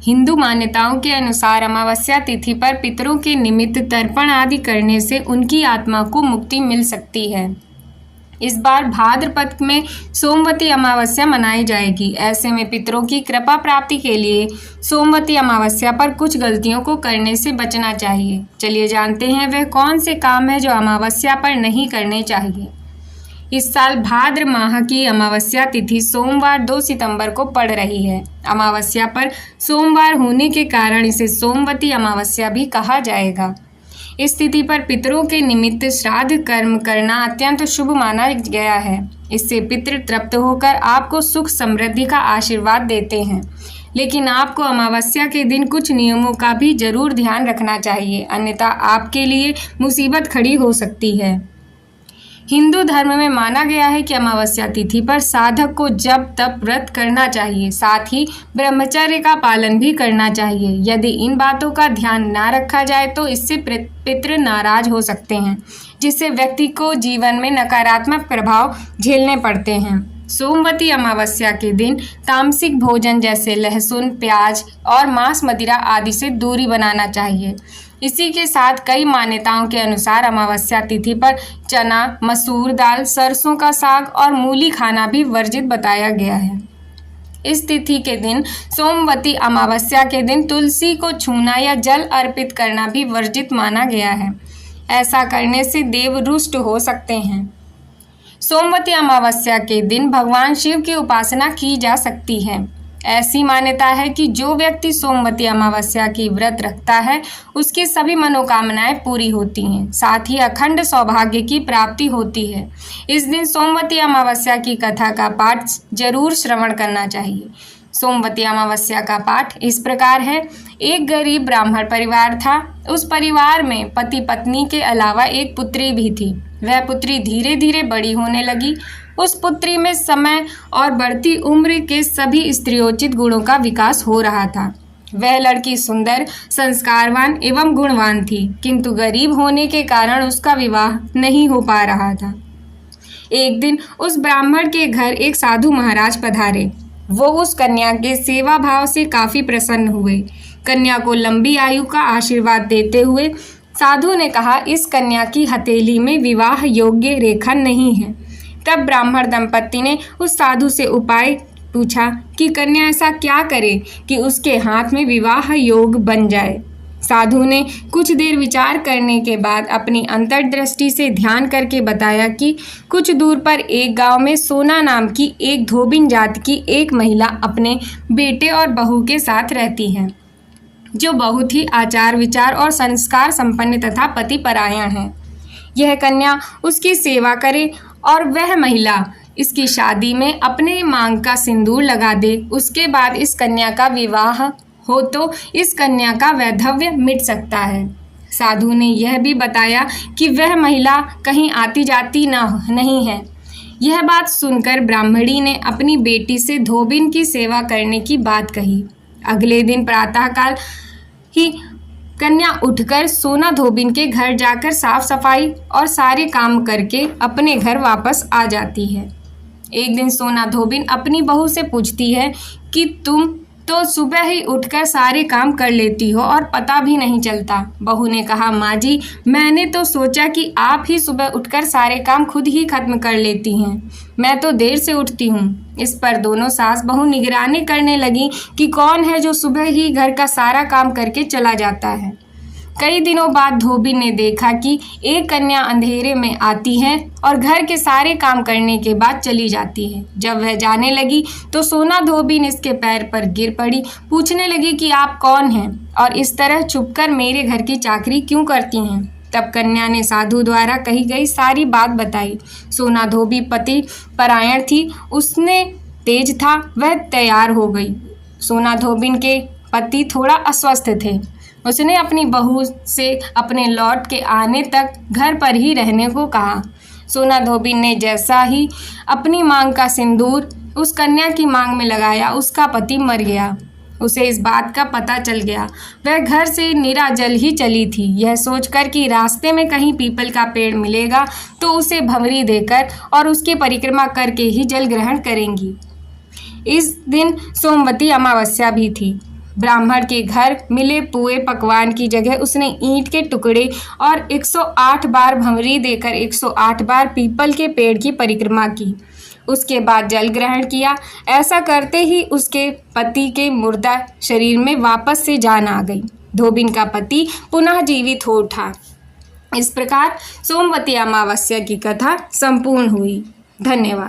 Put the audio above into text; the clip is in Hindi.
हिंदू मान्यताओं के अनुसार अमावस्या तिथि पर पितरों के निमित्त तर्पण आदि करने से उनकी आत्मा को मुक्ति मिल सकती है। इस बार भाद्रपद में सोमवती अमावस्या मनाई जाएगी। ऐसे में पितरों की कृपा प्राप्ति के लिए सोमवती अमावस्या पर कुछ गलतियों को करने से बचना चाहिए। चलिए जानते हैं वह कौन से काम है जो अमावस्या पर नहीं करने चाहिए। इस साल भाद्र माह की अमावस्या तिथि सोमवार 2 सितंबर को पड़ रही है। अमावस्या पर सोमवार होने के कारण इसे सोमवती अमावस्या भी कहा जाएगा। इस तिथि पर पितरों के निमित्त श्राद्ध कर्म करना अत्यंत शुभ माना गया है। इससे पितृ तृप्त होकर आपको सुख समृद्धि का आशीर्वाद देते हैं। लेकिन आपको अमावस्या के दिन कुछ नियमों का भी जरूर ध्यान रखना चाहिए, अन्यथा आपके लिए मुसीबत खड़ी हो सकती है। हिंदू धर्म में माना गया है कि अमावस्या तिथि पर साधक को जप तप व्रत करना चाहिए, साथ ही ब्रह्मचर्य का पालन भी करना चाहिए। यदि इन बातों का ध्यान ना रखा जाए तो इससे पितृ नाराज हो सकते हैं, जिससे व्यक्ति को जीवन में नकारात्मक प्रभाव झेलने पड़ते हैं। सोमवती अमावस्या के दिन तामसिक भोजन जैसे लहसुन, प्याज और मांस मदिरा आदि से दूरी बनाना चाहिए। इसी के साथ कई मान्यताओं के अनुसार अमावस्या तिथि पर चना, मसूर दाल, सरसों का साग और मूली खाना भी वर्जित बताया गया है। इस तिथि के दिन सोमवती अमावस्या के दिन तुलसी को छूना या जल अर्पित करना भी वर्जित माना गया है। ऐसा करने से देव रुष्ट हो सकते हैं। सोमवती अमावस्या के दिन भगवान शिव की उपासना की जा सकती है। ऐसी मान्यता है कि जो व्यक्ति सोमवती अमावस्या की व्रत रखता है उसकी सभी मनोकामनाएं पूरी होती हैं, साथ ही अखंड सौभाग्य की प्राप्ति होती है। इस दिन सोमवती अमावस्या की कथा का पाठ जरूर श्रवण करना चाहिए। सोमवती अमावस्या का पाठ इस प्रकार है। एक गरीब ब्राह्मण परिवार था। उस परिवार में पति पत्नी के अलावा एक पुत्री भी थी। वह पुत्री धीरे धीरे बड़ी होने लगी। उस पुत्री में समय और बढ़ती उम्र के सभी स्त्रियोचित गुणों का विकास हो रहा था। वह लड़की सुंदर, संस्कारवान एवं गुणवान थी, किंतु गरीब होने के कारण उसका विवाह नहीं हो पा रहा था। एक दिन उस ब्राह्मण के घर एक साधु महाराज पधारे। वो उस कन्या के सेवा भाव से काफी प्रसन्न हुए। कन्या को लंबी आयु का आशीर्वाद देते हुए साधु ने कहा, इस कन्या की हथेली में विवाह योग्य रेखा नहीं है। तब ब्राह्मण दंपत्ति ने उस साधु से उपाय पूछा कि कन्या ऐसा क्या करे कि उसके हाथ में विवाह योग बन जाए। साधु ने कुछ देर विचार करने के बाद अपनी अंतर्दृष्टि से ध्यान करके बताया कि कुछ दूर पर एक गांव में सोना नाम की एक धोबिन जाति की एक महिला अपने बेटे और बहू के साथ रहती है, जो बहुत ही आचार विचार और संस्कार संपन्न तथा पति परायण है। यह कन्या उसकी सेवा करे और वह महिला इसकी शादी में अपने मांग का सिंदूर लगा दे। उसके बाद इस कन्या का विवाह हो तो इस कन्या का वैधव्य मिट सकता है। साधु ने यह भी बताया कि वह महिला कहीं आती जाती नहीं है। यह बात सुनकर ब्राह्मणी ने अपनी बेटी से धोबिन की सेवा करने की बात कही। अगले दिन प्रातःकाल ही कन्या उठकर सोना धोबिन के घर जाकर साफ सफाई और सारे काम करके अपने घर वापस आ जाती है। एक दिन सोना धोबिन अपनी बहू से पूछती है कि तुम तो सुबह ही उठकर सारे काम कर लेती हो और पता भी नहीं चलता। बहू ने कहा, माँ जी, मैंने तो सोचा कि आप ही सुबह उठकर सारे काम खुद ही खत्म कर लेती हैं। मैं तो देर से उठती हूँ। इस पर दोनों सास बहू निगरानी करने लगी कि कौन है जो सुबह ही घर का सारा काम करके चला जाता है। कई दिनों बाद धोबी ने देखा कि एक कन्या अंधेरे में आती है और घर के सारे काम करने के बाद चली जाती है। जब वह जाने लगी तो सोना धोबी इसके पैर पर गिर पड़ी। पूछने लगी कि आप कौन हैं और इस तरह छुपकर मेरे घर की चाकरी क्यों करती हैं। तब कन्या ने साधु द्वारा कही गई सारी बात बताई। सोना धोबी पति परायण थी, उसने तेज था, वह तैयार हो गई। सोना धोबिन के पति थोड़ा अस्वस्थ थे। उसने अपनी बहू से अपने लौट के आने तक घर पर ही रहने को कहा। सोना धोबिन ने जैसा ही अपनी मांग का सिंदूर उस कन्या की मांग में लगाया, उसका पति मर गया। उसे इस बात का पता चल गया। वह घर से निराजल ही चली थी। यह सोचकर कि रास्ते में कहीं पीपल का पेड़ मिलेगा तो उसे भंवरी देकर और उसकी परिक्रमा करके ही जल ग्रहण करेंगी। इस दिन सोमवती अमावस्या भी थी। ब्राह्मण के घर मिले पुए पकवान की जगह उसने ईंट के टुकड़े और 108 बार भंवरी देकर 108 बार पीपल के पेड़ की परिक्रमा की। उसके बाद जल ग्रहण किया। ऐसा करते ही उसके पति के मुर्दा शरीर में वापस से जान आ गई। धोबिन का पति पुनः जीवित हो उठा। इस प्रकार सोमवती अमावस्या की कथा संपूर्ण हुई। धन्यवाद।